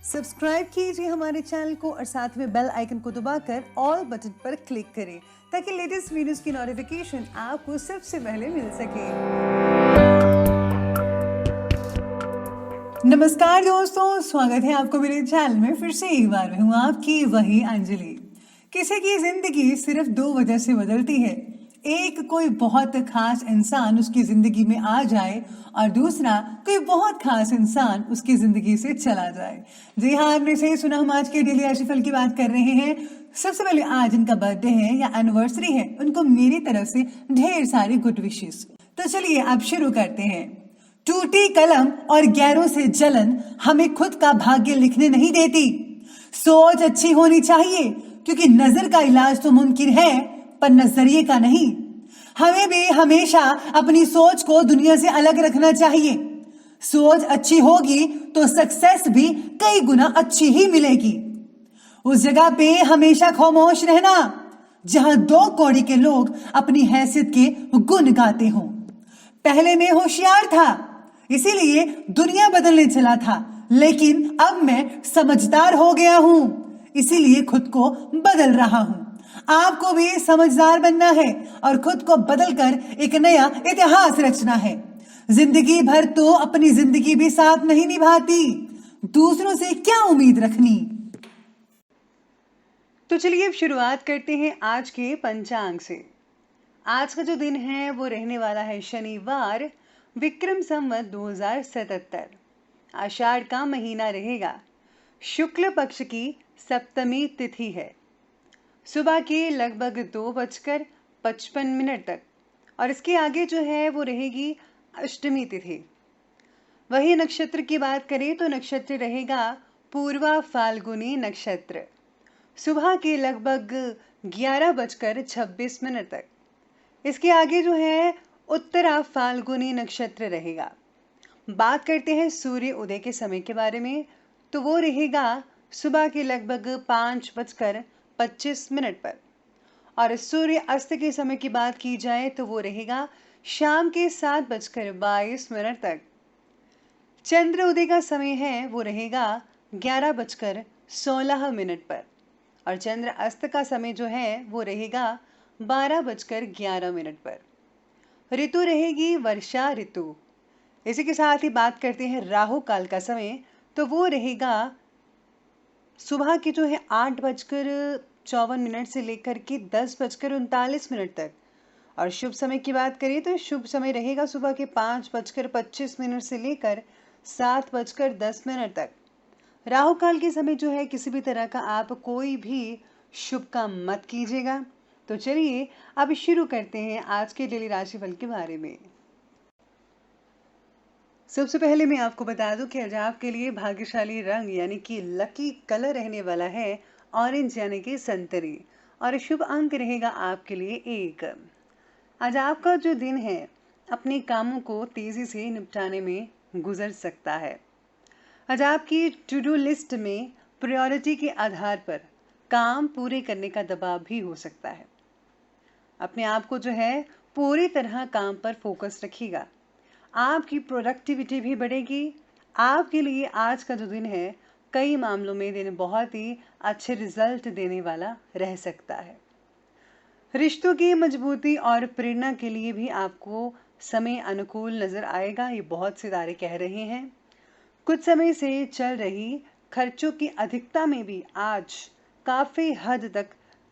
Subscribe कीजिए हमारे channel को और साथ में बेल आइकन को दबाकर ऑल बटन पर क्लिक करें ताकि लेटेस्ट वीडियोस की नोटिफिकेशन आपको सबसे पहले मिल सके। नमस्कार दोस्तों, स्वागत है आपको मेरे चैनल में। फिर से एक बार मैं हूँ आपकी वही अंजलि। किसी की जिंदगी सिर्फ दो वजह से बदलती है। एक, कोई बहुत खास इंसान उसकी जिंदगी में आ जाए और दूसरा, कोई बहुत खास इंसान उसकी जिंदगी से चला जाए। जी हाँ, आपने सही सुना, हम आज के डेली राशिफल की बात कर रहे हैं। सबसे पहले आज इनका बर्थडे है या एनिवर्सरी है, उनको मेरी तरफ से ढेर सारी गुड विशेस। तो चलिए अब शुरू करते हैं। टूटी कलम और गैरों से जलन हमें खुद का भाग्य लिखने नहीं देती। सोच अच्छी होनी चाहिए क्योंकि नजर का इलाज तो मुमकिन है पर नजरिए का नहीं। हमें भी हमेशा अपनी सोच को दुनिया से अलग रखना चाहिए। सोच अच्छी होगी तो सक्सेस भी कई गुना अच्छी ही मिलेगी। उस जगह पे हमेशा खामोश रहना जहां दो कौड़ी के लोग अपनी हैसियत के गुण गाते हों। पहले मैं होशियार था इसीलिए दुनिया बदलने चला था, लेकिन अब मैं समझदार हो गया हूं इसीलिए खुद को बदल रहा हूं। आपको भी समझदार बनना है और खुद को बदलकर एक नया इतिहास रचना है। जिंदगी भर तो अपनी जिंदगी भी साथ नहीं निभाती, दूसरों से क्या उम्मीद रखनी। तो चलिए अब शुरुआत करते हैं आज के पंचांग से। आज का जो दिन है वो रहने वाला है शनिवार, विक्रम संवत 2077। आषाढ़ का महीना रहेगा। शुक्ल पक्ष की सप्तमी तिथि है। सुबह के लगभग 2:55 तक और इसके आगे जो है वो रहेगी अष्टमी तिथि। वही नक्षत्र की बात करें तो नक्षत्र रहेगा पूर्वा फाल्गुनी नक्षत्र। सुबह के लगभग 11:26 तक। इसके आगे जो है उत्तरा फाल्गुनी नक्षत्र रहेगा। बात करते हैं सूर्य उदय के समय के बारे में, तो वो रहेगा सुबह के लगभग 5:25 पर। और सूर्य अस्त के समय की बात की जाए तो वो रहेगा शाम के 7:22 तक। चंद्र उदय का समय है वो रहेगा 11:16 पर और चंद्र अस्त का समय जो है वो रहेगा 12:11 पर। ऋतु रहेगी वर्षा ऋतु। इसी के साथ ही बात करते हैं राहु काल का समय, तो वो रहेगा सुबह के जो है 8:54 से लेकर के 10:39 तक। और शुभ समय की बात करें तो शुभ समय रहेगा सुबह के 5:25 से लेकर 7:10 तक। राहु काल के समय जो है किसी भी तरह का आप कोई भी शुभ काम मत कीजिएगा। तो चलिए अब शुरू करते हैं आज के डेली राशिफल के बारे में। सबसे पहले मैं आपको बता दूं कि आज आपके लिए भाग्यशाली रंग यानी कि लकी कलर रहने वाला है ऑरेंज यानी कि संतरी, और शुभ अंक रहेगा आपके लिए 1। आज आपका जो दिन है अपने कामों को तेजी से निपटाने में गुजर सकता है। आज आपकी टू डू लिस्ट में प्रायोरिटी के आधार पर काम पूरे करने का दबाव भी हो सकता है। अपने आप को जो है पूरी तरह काम पर फोकस रखिएगा। आपकी प्रोडक्टिविटी भी बढ़ेगी। आपके लिए आज का जो दिन है कई मामलों में दिन बहुत ही अच्छे रिजल्ट देने वाला रह सकता है। रिश्तों की मजबूती और प्रेरणा के लिए भी आपको समय अनुकूल नजर आएगा, ये बहुत सितारे कह रहे हैं। कुछ समय से चल रही खर्चों की अधिकता में भी आज काफी हद तक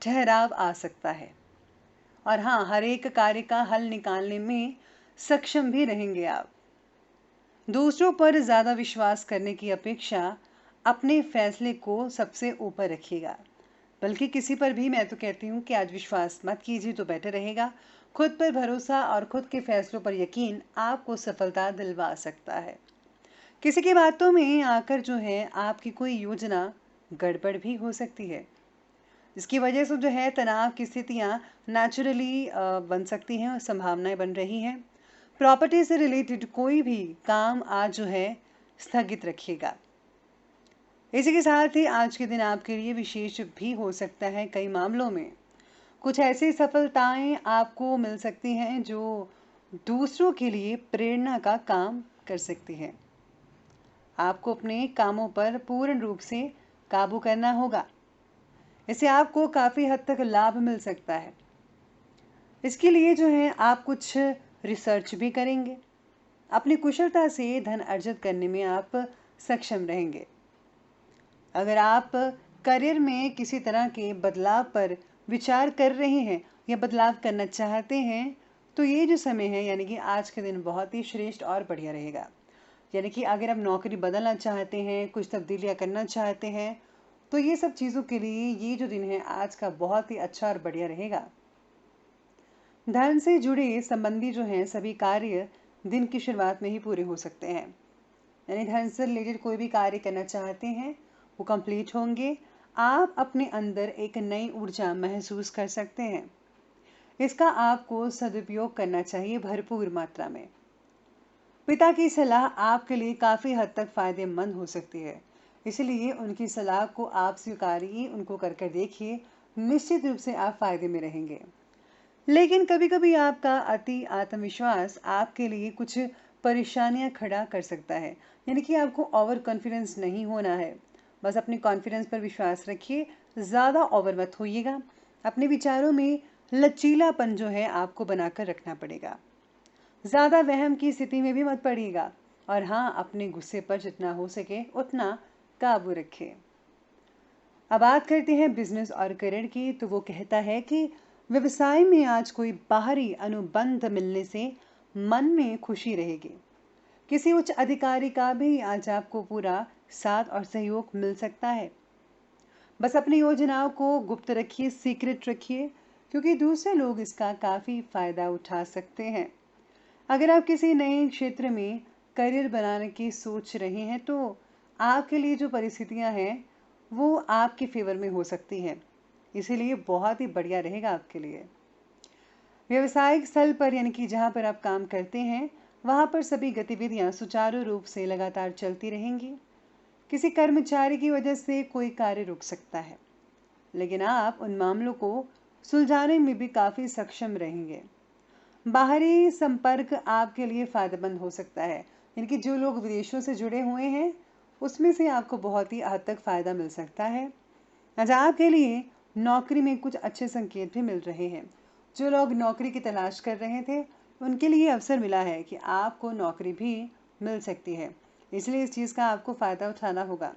ठहराव आ सकता है। और हाँ, हर एक कार्य का हल निकालने में सक्षम भी रहेंगे आप। दूसरों पर ज्यादा विश्वास करने की अपेक्षा अपने फैसले को सबसे ऊपर रखिएगा। बल्कि किसी पर भी मैं तो कहती हूँ कि आज विश्वास मत कीजिए तो बेटर रहेगा। खुद पर भरोसा और खुद के फैसलों पर यकीन आपको सफलता दिलवा सकता है। किसी की बातों में आकर जो है आपकी कोई योजना गड़बड़ भी हो सकती है, जिसकी वजह से जो है तनाव की स्थितियां नेचुरली बन सकती हैं और संभावनाएं बन रही हैं। प्रॉपर्टी से रिलेटेड कोई भी काम आज जो है स्थगित रखिएगा। इसी के साथ ही आज के दिन आपके लिए विशेष भी हो सकता है। कई मामलों में कुछ ऐसी सफलताएं आपको मिल सकती हैं जो दूसरों के लिए प्रेरणा का काम कर सकती हैं। आपको अपने कामों पर पूर्ण रूप से काबू करना होगा। इससे आपको काफ़ी हद तक लाभ मिल सकता है। इसके लिए जो है आप कुछ रिसर्च भी करेंगे। अपनी कुशलता से धन अर्जित करने में आप सक्षम रहेंगे। अगर आप करियर में किसी तरह के बदलाव पर विचार कर रहे हैं या बदलाव करना चाहते हैं, तो ये जो समय है यानी कि आज के दिन बहुत ही श्रेष्ठ और बढ़िया रहेगा। यानी कि अगर आप नौकरी बदलना चाहते हैं, कुछ तब्दीलियां करना चाहते हैं, तो ये सब चीज़ों के लिए ये जो दिन है आज का बहुत ही अच्छा और बढ़िया रहेगा। धन से जुड़े संबंधी जो हैं सभी कार्य दिन की शुरुआत में ही पूरे हो सकते हैं। यानी धन से रिलेटेड कोई भी कार्य करना चाहते हैं वो कंप्लीट होंगे। आप अपने अंदर एक नई ऊर्जा महसूस कर सकते हैं। इसका आपको सदुपयोग करना चाहिए भरपूर मात्रा में। पिता की सलाह आपके लिए काफ़ी हद तक फायदेमंद हो सकती है, इसलिए उनकी सलाह को आप स्वीकारिए, उनको करके देखिए। निश्चित रूप से आप फायदे में रहेंगे। लेकिन कभी कभी आपका अति आत्मविश्वास आपके लिए कुछ परेशानियां खड़ा कर सकता है। यानी कि आपको ओवर कॉन्फिडेंस नहीं होना है। बस अपने कॉन्फिडेंस पर विश्वास रखिए, ज़्यादा ओवर मत होइएगा। अपने विचारों में लचीलापन जो है आपको बनाकर रखना पड़ेगा। ज़्यादा वहम की स्थिति में भी मत पड़िएगा। और हाँ, अपने गुस्से पर जितना हो सके उतना काबू रखें। अब बात करते हैं बिजनेस और करियर की। तो वो कहता है कि व्यवसाय में आज कोई बाहरी अनुबंध मिलने से मन में खुशी रहेगी। किसी उच्च अधिकारी का भी आज आपको पूरा साथ और सहयोग मिल सकता है। बस अपनी योजनाओं को गुप्त रखिए, सीक्रेट रखिए, क्योंकि दूसरे लोग इसका काफ़ी फायदा उठा सकते हैं। अगर आप किसी नए क्षेत्र में करियर बनाने की सोच रहे हैं, तो आपके लिए जो परिस्थितियां हैं वो आपके फेवर में हो सकती हैं। इसीलिए बहुत ही बढ़िया रहेगा आपके लिए। व्यवसायिक स्थल पर यानी कि जहां पर आप काम करते हैं, वहां पर सभी गतिविधियां सुचारू रूप से लगातार चलती रहेंगी। किसी कर्मचारी की वजह से कोई कार्य रुक सकता है, लेकिन आप उन मामलों को सुलझाने में भी काफ़ी सक्षम रहेंगे। बाहरी संपर्क आपके लिए फायदेमंद हो सकता है। यानी कि जो लोग विदेशों से जुड़े हुए हैं उसमें से आपको बहुत ही हद तक फायदा मिल सकता है। आज आपके लिए नौकरी में कुछ अच्छे संकेत भी मिल रहे हैं। जो लोग नौकरी की तलाश कर रहे थे उनके लिए अवसर मिला है कि आपको नौकरी भी मिल सकती है। इसलिए इस चीज़ का आपको फ़ायदा उठाना होगा।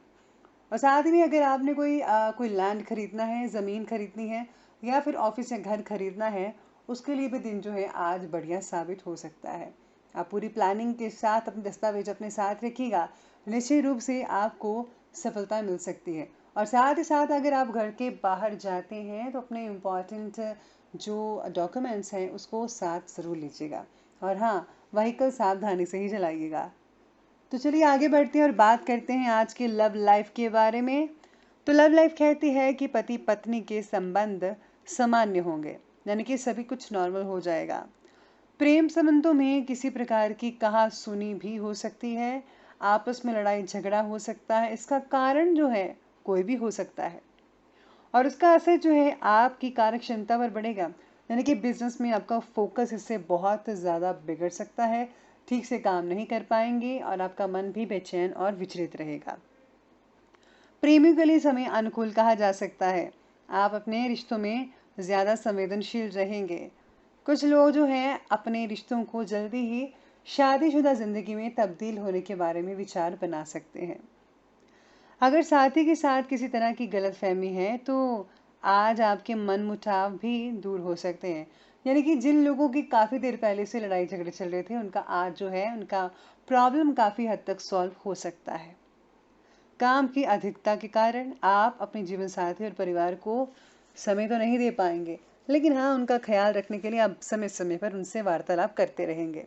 और साथ ही अगर आपने कोई लैंड खरीदना है, ज़मीन खरीदनी है या फिर ऑफिस या घर खरीदना है, उसके लिए भी दिन जो है आज बढ़िया साबित हो सकता है। आप पूरी प्लानिंग के साथ अपने दस्तावेज अपने साथ रखिएगा, निश्चित रूप से आपको सफलता मिल सकती है। और साथ ही साथ अगर आप घर के बाहर जाते हैं तो अपने इम्पॉर्टेंट जो डॉक्यूमेंट्स हैं उसको साथ ज़रूर लीजिएगा। और हाँ, व्हीकल सावधानी से ही चलाइएगा। तो चलिए आगे बढ़ते हैं और बात करते हैं आज के लव लाइफ के बारे में। तो लव लाइफ कहती है कि पति पत्नी के संबंध सामान्य होंगे, यानी कि सभी कुछ नॉर्मल हो जाएगा। प्रेम संबंधों में किसी प्रकार की कहा सुनी भी हो सकती है। आपस में लड़ाई झगड़ा हो सकता है। इसका कारण जो है कोई भी हो सकता है और उसका असर जो है आपकी कार्य क्षमता पर बढ़ेगा। यानी कि बिजनेस में आपका फोकस इससे बहुत ज़्यादा बिगड़ सकता है। ठीक से काम नहीं कर पाएंगे और आपका मन भी बेचैन और विचलित रहेगा। प्रेमियों के लिए समय अनुकूल कहा जा सकता है। आप अपने रिश्तों में ज़्यादा संवेदनशील रहेंगे। कुछ लोग जो हैं अपने रिश्तों को जल्दी ही शादीशुदा ज़िंदगी में तब्दील होने के बारे में विचार बना सकते हैं। अगर साथी के साथ किसी तरह की गलतफहमी है तो आज आपके मनमुटाव भी दूर हो सकते हैं। यानी कि जिन लोगों की काफ़ी देर पहले से लड़ाई झगड़े चल रहे थे उनका आज जो है उनका प्रॉब्लम काफ़ी हद तक सॉल्व हो सकता है। काम की अधिकता के कारण आप अपने जीवन साथी और परिवार को समय तो नहीं दे पाएंगे, लेकिन हाँ, उनका ख्याल रखने के लिए आप समय समय पर उनसे वार्तालाप करते रहेंगे।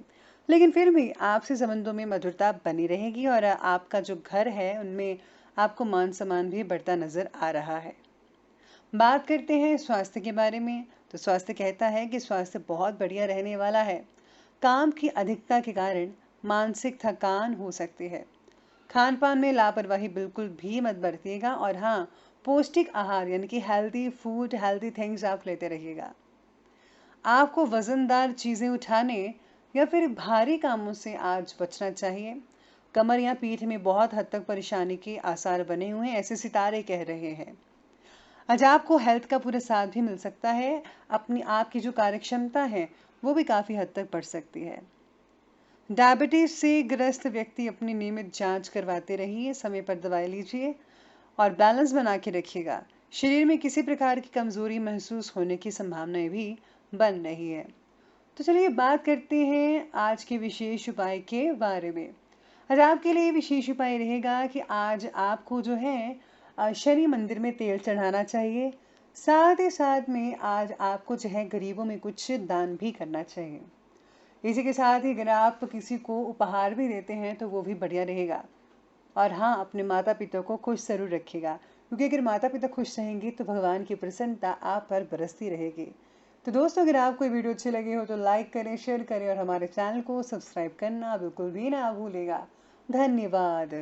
लेकिन फिर भी आपसे संबंधों में मधुरता बनी रहेगी और आपका जो घर है उनमें आपको मान सम्मान भी बढ़ता नजर आ रहा है। बात करते हैं स्वास्थ्य के बारे में। तो स्वास्थ्य कहता है कि स्वास्थ्य बहुत बढ़िया रहने वाला है। काम की अधिकता के कारण मानसिक थकान हो सकती है। खान पान में लापरवाही बिल्कुल भी मत बरतिएगा और हाँ, पौष्टिक आहार यानी कि हेल्दी फूड, हेल्दी थिंग्स आप लेते रहिएगा। आपको वजनदार चीज़ें उठाने या फिर भारी कामों से आज बचना चाहिए। कमर या पीठ में बहुत हद तक परेशानी के आसार बने हुए हैं, ऐसे सितारे कह रहे हैं। आज आपको हेल्थ का पूरा साथ भी मिल सकता है। अपनी आपकी जो कार्यक्षमता है वो भी काफ़ी हद तक बढ़ सकती है। डायबिटीज से ग्रस्त व्यक्ति अपनी नियमित जांच करवाते रहिए, समय पर दवाई लीजिए और बैलेंस बना के रखिएगा। शरीर में किसी प्रकार की कमजोरी महसूस होने की संभावनाएं भी बन रही है। तो चलिए बात करते हैं आज के विशेष उपाय के बारे में। आज आपके लिए विशेष उपाय रहेगा कि आज आपको जो है शनि मंदिर में तेल चढ़ाना चाहिए। साथ ही साथ में आज आपको जो है गरीबों में कुछ दान भी करना चाहिए। इसी के साथ ही अगर आप किसी को उपहार भी देते हैं तो वो भी बढ़िया रहेगा। और हाँ, अपने माता पिता को खुश जरूर रखिएगा, क्योंकि अगर माता पिता खुश रहेंगे तो भगवान की प्रसन्नता आप पर बरसती रहेगी। तो दोस्तों, अगर आपको ये वीडियो अच्छी लगी हो तो लाइक करें, शेयर करें और हमारे चैनल को सब्सक्राइब करना बिल्कुल भी ना भूलेगा। धन्यवाद।